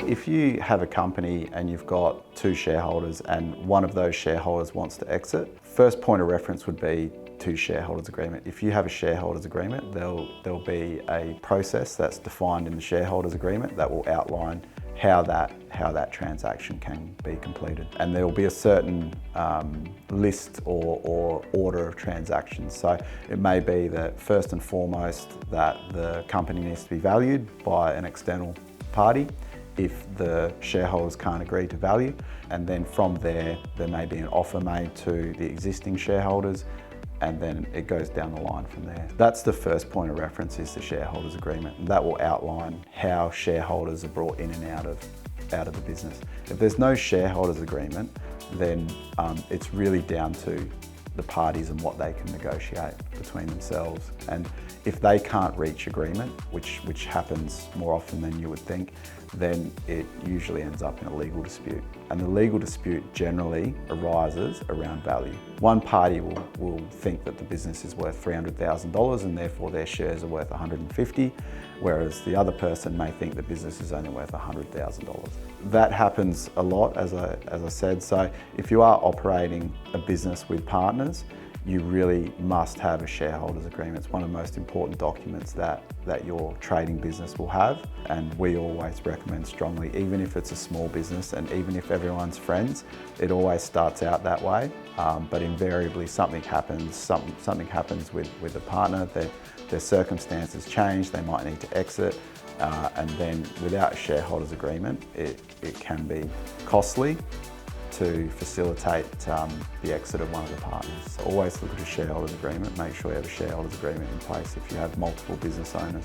If you have a company and you've got two shareholders and one of those shareholders wants to exit, first point of reference would be to shareholders agreement. If you have a shareholders agreement, there'll be a process that's defined in the shareholders agreement that will outline how that transaction can be completed. And there will be a certain list or order of transactions. So it may be that first and foremost that the company needs to be valued by an external party if the shareholders can't agree to value. And then from there may be an offer made to the existing shareholders, and then it goes down the line from there. That's the first point of reference, is the shareholders agreement. And that will outline how shareholders are brought in and out of the business. If there's no shareholders agreement, then it's really down to the parties and what they can negotiate between themselves. And if they can't reach agreement, which happens more often than you would think, then it usually ends up in a legal dispute. And the legal dispute generally arises around value. One party will think that the business is worth $300,000 and therefore their shares are worth $150,000, whereas the other person may think the business is only worth $100,000. That happens a lot, as I said. So if you are operating a business with partners, you really must have a shareholders agreement. It's one of the most important documents that your trading business will have, and we always recommend strongly, even if it's a small business and even if everyone's friends, it always starts out that way. But invariably something happens with a partner, their circumstances change, they might need to exit, and then without a shareholders agreement, it can be costly to facilitate the exit of one of the partners. So always look at a shareholders agreement. Make sure you have a shareholders agreement in place if you have multiple business owners.